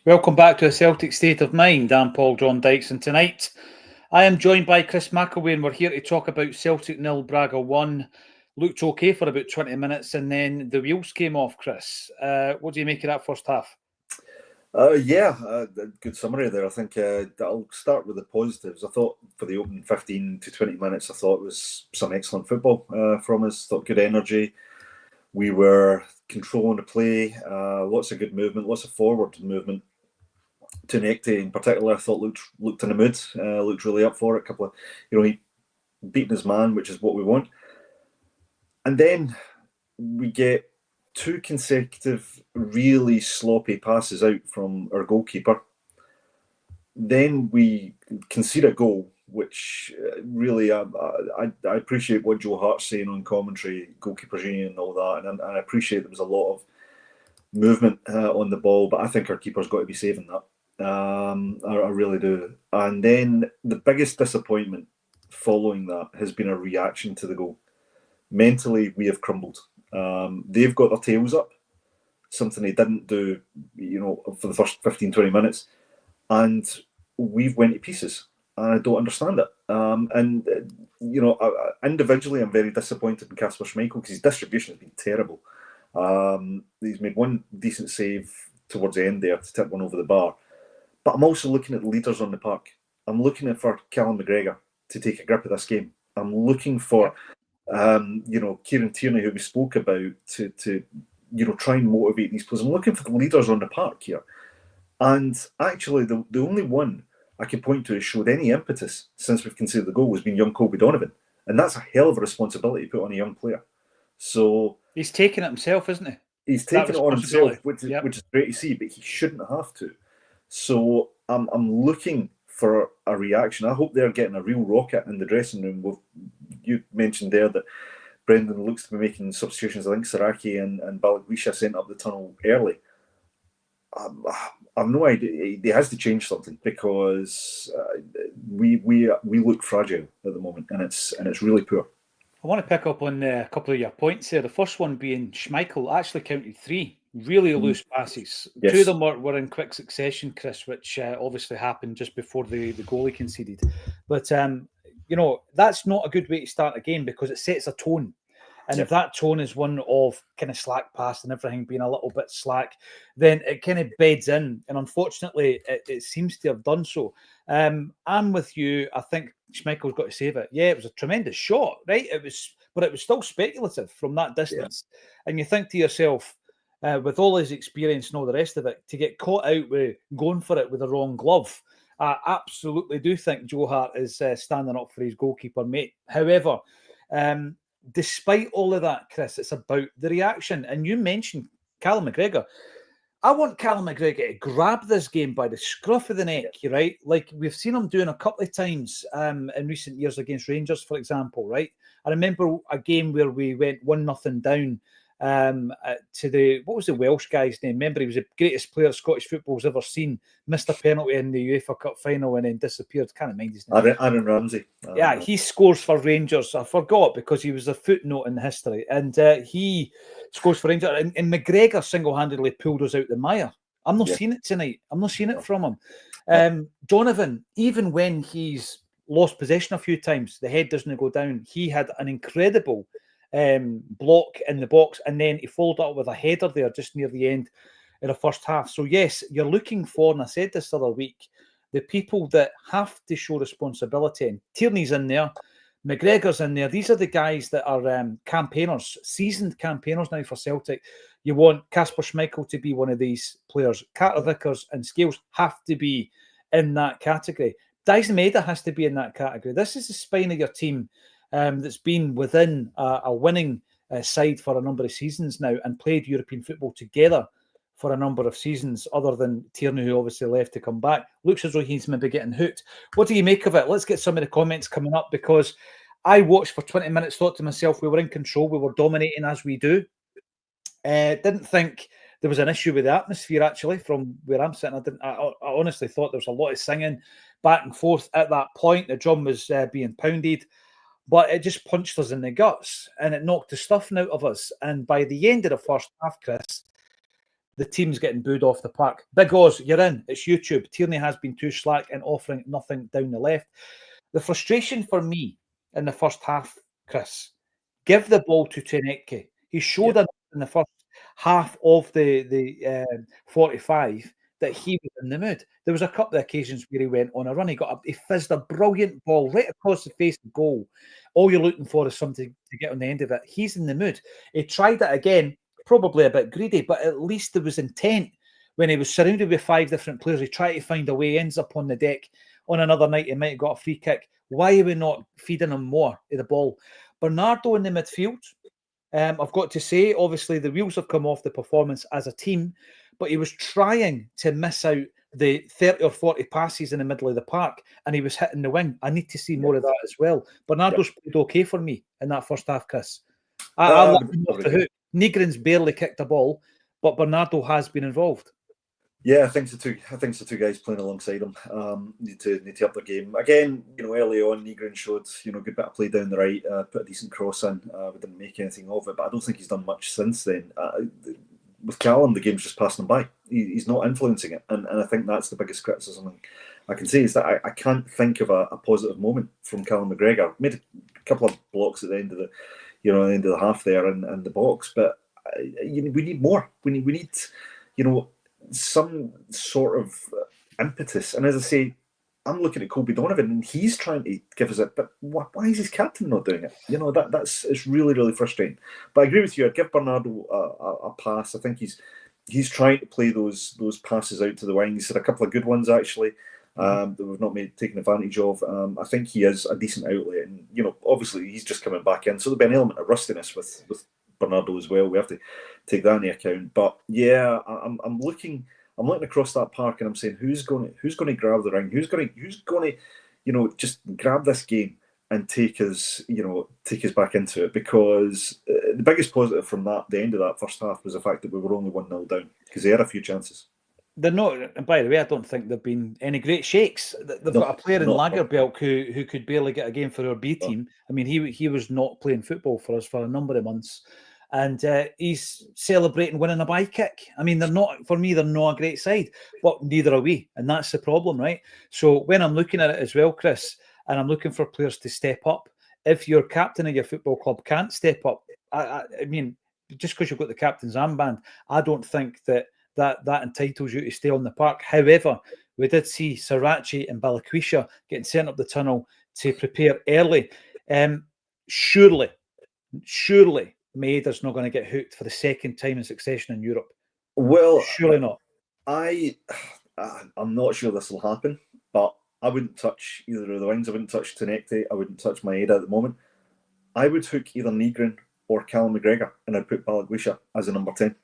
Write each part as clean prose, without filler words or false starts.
Welcome back to a Celtic State of Mind. I'm Paul John Dykes, and tonight I am joined by Chris McElwain, and we're here to talk about Celtic 0, Braga 1. Looked okay for about 20 minutes, and then the wheels came off, Chris. What do you make of that first half? Good summary there. I think I'll start with the positives. I thought for the opening 15 to 20 minutes, I thought it was some excellent football from us. Thought good energy. We were controlling the play, lots of good movement, lots of forward movement. Tunekte in particular, I thought looked in the mood, looked really up for it. He beating his man, which is what we want. And then we get two consecutive really sloppy passes out from our goalkeeper. Then we concede a goal, which really I appreciate what Joe Hart's saying on commentary, goalkeepers union and all that, and I appreciate there was a lot of movement on the ball, but I think our keeper's got to be saving that. I really do. And then the biggest disappointment following that has been a reaction to the goal. Mentally, we have crumbled. They've got their tails up, something they didn't do, for the first 15, 20 minutes. And we've went to pieces. I don't understand it. Individually, I'm very disappointed in Kasper Schmeichel because his distribution has been terrible. He's made one decent save towards the end there to tip one over the bar. But I'm also looking at the leaders on the park. I'm looking for Callum McGregor to take a grip of this game. I'm looking for, Kieran Tierney, who we spoke about, to try and motivate these players. I'm looking for the leaders on the park here. And actually, the only one I can point to who showed any impetus since we've conceded the goal has been young Colby Donovan. And that's a hell of a responsibility to put on a young player. So he's taking it himself, isn't he? He's taking it on himself, which is great to see, but he shouldn't have to. So I'm looking for a reaction. I hope they're getting a real rocket in the dressing room. You mentioned there that Brendan looks to be making substitutions. I think Saraki and Balagwisha sent up the tunnel early. I've no idea. He has to change something because we look fragile at the moment, and it's really poor. I want to pick up on a couple of your points there. The first one being Schmeichel actually counted 3 really loose passes. Yes. 2 of them were in quick succession, Chris, which obviously happened just before the goalie conceded. But, that's not a good way to start a game because it sets a tone. And if that tone is one of kind of slack pass and everything being a little bit slack, then it kind of beds in. And unfortunately, it seems to have done so. I'm with you. I think Schmeichel's got to save it. Yeah, it was a tremendous shot, right? But it was still speculative from that distance. Yeah. And you think to yourself, with all his experience and all the rest of it, to get caught out with going for it with the wrong glove, I absolutely do think Joe Hart is standing up for his goalkeeper mate. However, despite all of that, Chris, it's about the reaction. And you mentioned Callum McGregor. I want Callum McGregor to grab this game by the scruff of the neck, right? Like we've seen him doing a couple of times in recent years against Rangers, for example, right? I remember a game where we went 1-0 down to what was the Welsh guy's name? Remember, he was the greatest player Scottish football's ever seen. Missed a penalty in the UEFA Cup final and then disappeared. Can't mind his name. Aaron Ramsey. Yeah, he scores for Rangers. I forgot because he was a footnote in history, and he scores for Rangers. And McGregor single-handedly pulled us out the mire. I'm not seeing it tonight. I'm not seeing it from him. Donovan, even when he's lost possession a few times, the head doesn't go down. He had an incredible block in the box, and then he followed up with a header there just near the end of the first half. So yes, you're looking for, and I said this the other week, the people that have to show responsibility. And Tierney's in there, McGregor's in there. These are the guys that are campaigners, seasoned campaigners now for Celtic. You want Kasper Schmeichel to be one of these players. Carter Vickers and Scales have to be in that category. Dyson Maeda has to be in that category. This is the spine of your team that's been within a winning side for a number of seasons now and played European football together for a number of seasons, other than Tierney, who obviously left to come back. Looks as though he's maybe getting hooked. What do you make of it? Let's get some of the comments coming up, because I watched for 20 minutes, thought to myself, we were in control, we were dominating as we do. Didn't think there was an issue with the atmosphere, actually, from where I'm sitting. I honestly thought there was a lot of singing back and forth at that point. The drum was being pounded, but it just punched us in the guts and it knocked the stuffing out of us. And by the end of the first half, Chris, the team's getting booed off the park. Big Oz, you're in. It's YouTube. Tierney has been too slack and offering nothing down the left. The frustration for me in the first half, Chris, give the ball to Teneke. He showed in the first half of the 45 that he was in the mood. There was a couple of occasions where he went on a run. He fizzed a brilliant ball right across the face of goal. All you're looking for is something to get on the end of it. He's in the mood. He tried it again, probably a bit greedy, but at least there was intent. When he was surrounded with 5 different players, he tried to find a way, ends up on the deck. On another night, he might have got a free kick. Why are we not feeding him more of the ball? Bernardo in the midfield, I've got to say, obviously the wheels have come off the performance as a team, but he was trying to miss out the 30 or 40 passes in the middle of the park, and he was hitting the wing. I need to see more of that as well. Bernardo's played okay for me in that first half, Chris. I love him off the hook. Negrin's barely kicked a ball, but Bernardo has been involved. Yeah, I think so too. I think so too. Guys playing alongside him need to up their game again. Early on, Negrin showed good bit of play down the right, put a decent cross in. We didn't make anything of it, but I don't think he's done much since then. With Callum, the game's just passing him by. He's not influencing it, and I think that's the biggest criticism I can say is that I can't think of a positive moment from Callum McGregor. Made a couple of blocks at the end of the end of the half there and the box, but we need more. We need some sort of impetus. And as I say, I'm looking at Colby Donovan, and he's trying to give us it. But why is his captain not doing it? It's really, really frustrating. But I agree with you. I'd give Bernardo a pass. I think he's trying to play those passes out to the wing. He's had a couple of good ones actually that we've not taken advantage of. I think he is a decent outlet, and obviously he's just coming back in, so there'll be an element of rustiness with Bernardo as well. We have to take that into account. But yeah, I'm looking across that park, and I'm saying, who's going to grab the ring? Who's going to just grab this game and take us back into it? Because the biggest positive from the end of that first half was the fact that we were only 1-0 down, because they had a few chances. They're not, and by the way, I don't think there've been any great shakes. They've got a player in Lagerbielke who could barely get a game for our B team. I mean, he was not playing football for us for a number of months, and he's celebrating winning a bye kick. I mean, they're not a great side, but neither are we, and that's the problem, right? So when I'm looking at it as well, Chris, and I'm looking for players to step up, if your captain of your football club can't step up, I mean, just because you've got the captain's armband, I don't think that entitles you to stay on the park. However, we did see Sriracha and Balikwisha getting sent up the tunnel to prepare early. Surely Maeda's not going to get hooked for the second time in succession in Europe. Well, surely not. I'm not sure this will happen, but I wouldn't touch either of the wings. I wouldn't touch Teneke. I wouldn't touch Maeda at the moment. I would hook either Negrin or Callum McGregor, and I'd put Balikwisha as a number 10.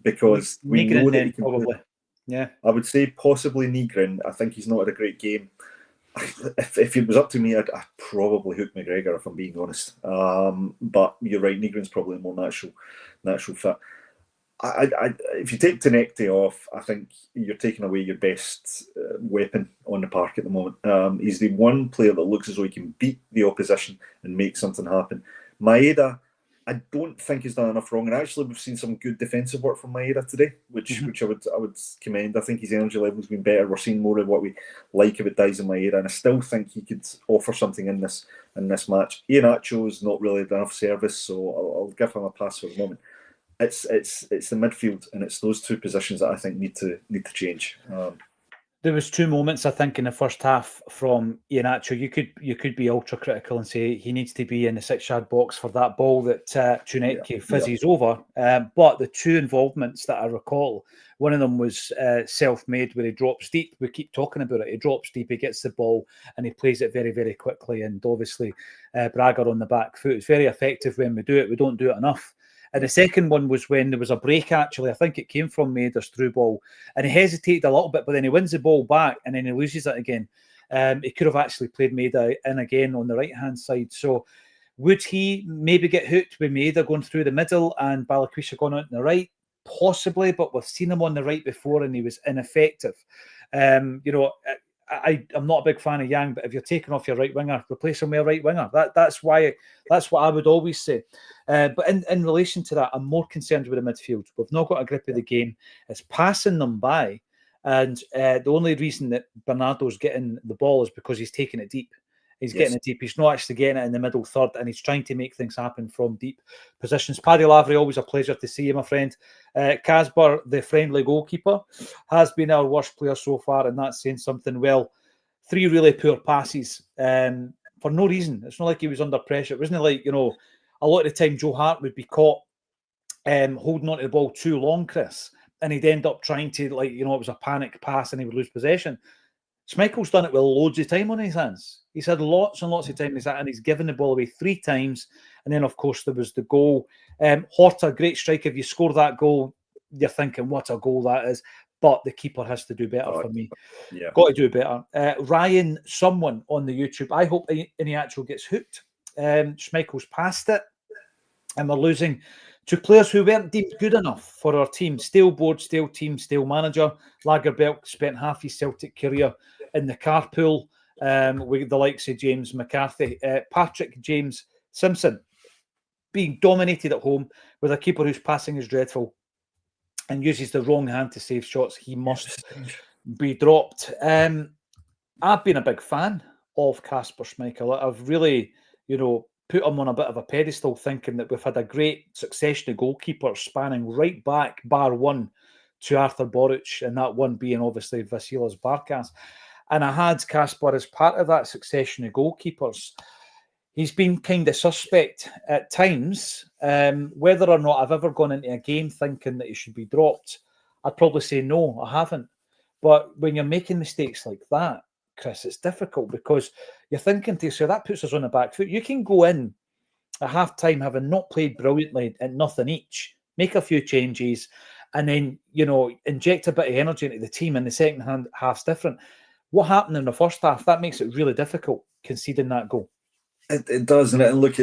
Because we know that he can probably. Yeah, I would say possibly Negrin. I think he's not had a great game. If it was up to me, I'd probably hook McGregor, if I'm being honest. But you're right, Negrin's probably a more natural fit. If you take Teneke off, I think you're taking away your best weapon on the park at the moment. He's the one player that looks as though he can beat the opposition and make something happen. Maeda, I don't think he's done enough wrong, and actually we've seen some good defensive work from Maeda today, which I would commend. I think his energy level's been better. We're seeing more of what we like about Diaz and Maeda, and I still think he could offer something in this match. Iheanacho's not really done enough service, so I'll give him a pass for the moment. It's the midfield, and it's those two positions that I think need to change. There was 2 moments, I think, in the first half from Iheanacho. You could be ultra critical and say he needs to be in the 6-yard box for that ball that Teneke fizzes over. But the 2 involvements that I recall, one of them was self-made, where he drops deep. We keep talking about it. He drops deep, he gets the ball, and he plays it very, very quickly. And obviously, Braga on the back foot. It's very effective when we do it. We don't do it enough. And the second one was when there was a break, actually. I think it came from Maeda's through ball. And he hesitated a little bit, but then he wins the ball back and then he loses it again. He could have actually played Maeda in again on the right-hand side. So would he maybe get hooked with Maeda going through the middle and Balikwisha going out on the right? Possibly, but we've seen him on the right before and he was ineffective. I I'm not a big fan of Yang, but if you're taking off your right winger, replace him with a right winger. That's what I would always say. But in relation to that, I'm more concerned with the midfield. We've not got a grip of the game. It's passing them by. And the only reason that Bernardo's getting the ball is because he's taking it deep. He's getting it deep. He's not actually getting it in the middle third, and he's trying to make things happen from deep positions. Paddy Lavery, always a pleasure to see you, my friend. Casper, the friendly goalkeeper, has been our worst player so far, and that's saying something. Well, 3 really poor passes for no reason. It's not like he was under pressure. It wasn't like, a lot of the time Joe Hart would be caught holding onto the ball too long, Chris, and he'd end up trying to, it was a panic pass and he would lose possession. Schmeichel's done it with loads of time on his hands. He's had lots and lots of time, and he's given the ball away 3 times. And then, of course, there was the goal. Horta, great strike. If you score that goal, you're thinking, what a goal that is. But the keeper has to do better for me. Yeah. Got to do better. Ryan, someone on the YouTube, I hope Iheanacho gets hooked. Schmeichel's passed it. And we're losing 2 players who weren't deemed good enough for our team. Stale board, stale team, stale manager. Lagerbielke spent half his Celtic career in the carpool with the likes of James McCarthy. Patrick James Simpson being dominated at home with a keeper whose passing is dreadful and uses the wrong hand to save shots. He must be dropped. I've been a big fan of Kasper Schmeichel. I've really, put him on a bit of a pedestal, thinking that we've had a great succession of goalkeepers spanning right back, bar one, to Arthur Boruc, and that one being obviously Vasilis Barkas. And I had Kasper as part of that succession of goalkeepers. He's been kind of suspect at times. Whether or not I've ever gone into a game thinking that he should be dropped, I'd probably say no, I haven't. But when you're making mistakes like that, Chris, it's difficult because you're thinking to yourself, that puts us on the back foot. You can go in at half-time having not played brilliantly at nothing each, make a few changes, and then, inject a bit of energy into the team, and the second half's different. What happened in the first half, that makes it really difficult conceding that goal. It does, and look,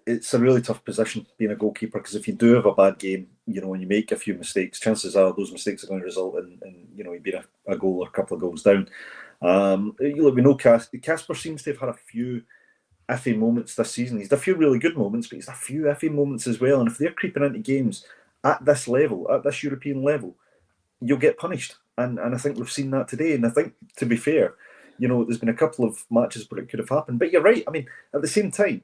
it's a really tough position being a goalkeeper, because if you do have a bad game, when you make a few mistakes, chances are those mistakes are going to result in you being a goal or a couple of goals down. We know Kasper seems to have had a few iffy moments this season. He's had a few really good moments, but he's had a few iffy moments as well. And if they're creeping into games at this level, at this European level, you'll get punished. And I think we've seen that today. And I think, to be fair, there's been a couple of matches where it could have happened. But you're right. I mean, at the same time,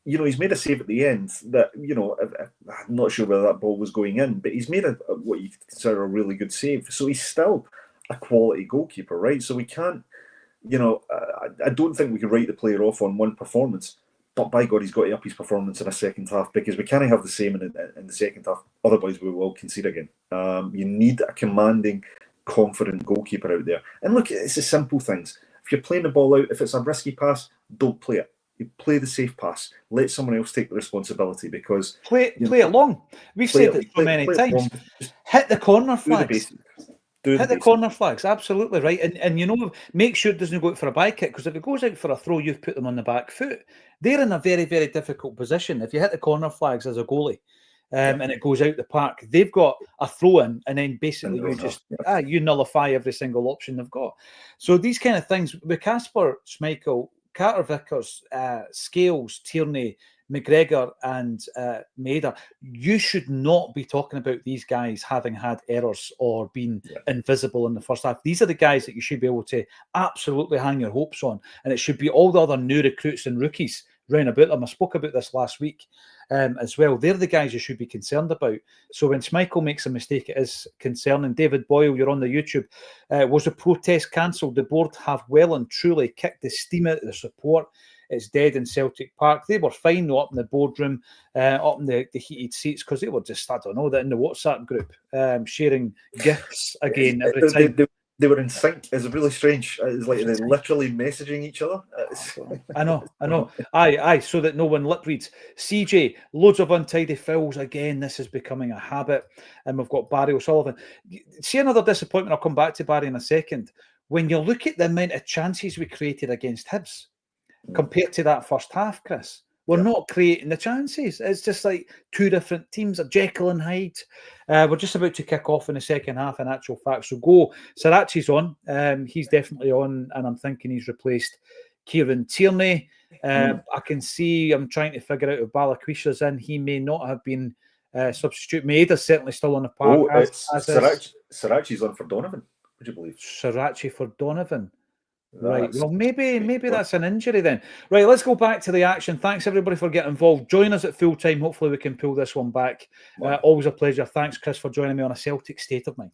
he's made a save at the end that, I'm not sure whether that ball was going in, but he's made what you consider a really good save. So he's still a quality goalkeeper, right? So we can't, I don't think we can write the player off on one performance, but by God, he's got to up his performance in a second half, because we can't have the same in the second half. Otherwise, we will concede again. You need a commanding, confident goalkeeper out there. And look, it's the simple things. If you're playing the ball out, if it's a risky pass, don't play it. You play the safe pass. Let someone else take the responsibility, because play it long. We've said it so many times. Hit the corner flags. Hit the corner flags, absolutely right. And make sure it doesn't go out for a by kick, because if it goes out for a throw, you've put them on the back foot. They're in a very, very difficult position. If you hit the corner flags as a goalie, and it goes out the park, they've got a throw in, and then basically you nullify every single option they've got. So these kind of things with Kasper Schmeichel, Carter Vickers, Scales, Tierney, McGregor and Maida, you should not be talking about these guys having had errors or been invisible in the first half. These are the guys that you should be able to absolutely hang your hopes on, and it should be all the other new recruits and rookies round about them. I spoke about this last week as well. They're the guys you should be concerned about. So when Schmeichel makes a mistake, it is concerning. David Boyle, you're on the YouTube. Was the protest cancelled? The board have well and truly kicked the steam out of the support. It's dead in Celtic Park. They were fine though up in the boardroom, up in the heated seats, because they were just, I don't know, in the WhatsApp group, sharing gifts again every time. They were in sync. It's really strange. It's like they're literally messaging each other. I know. Aye, so that no one lip reads. CJ, loads of untidy fouls again. This is becoming a habit. And we've got Barry O'Sullivan. See another disappointment. I'll come back to Barry in a second. When you look at the amount of chances we created against Hibs, compared to that first half, Chris, We're not creating the chances. It's just like two different teams, a Jekyll and Hyde. We're just about to kick off in the second half, in actual fact. So go. Sirachi's on. He's definitely on, and I'm thinking he's replaced Kieran Tierney. I can see, I'm trying to figure out if Balakwisha's in. He may not have been substitute. Maeda's certainly still on the park. Oh, Sirachi's on for Donovan, would you believe? Sirachi for Donovan. Right. Well, maybe that's an injury then. Right. Let's go back to the action. Thanks everybody for getting involved. Join us at full time. Hopefully we can pull this one back. Always a pleasure. Thanks, Chris, for joining me on A Celtic State of Mind.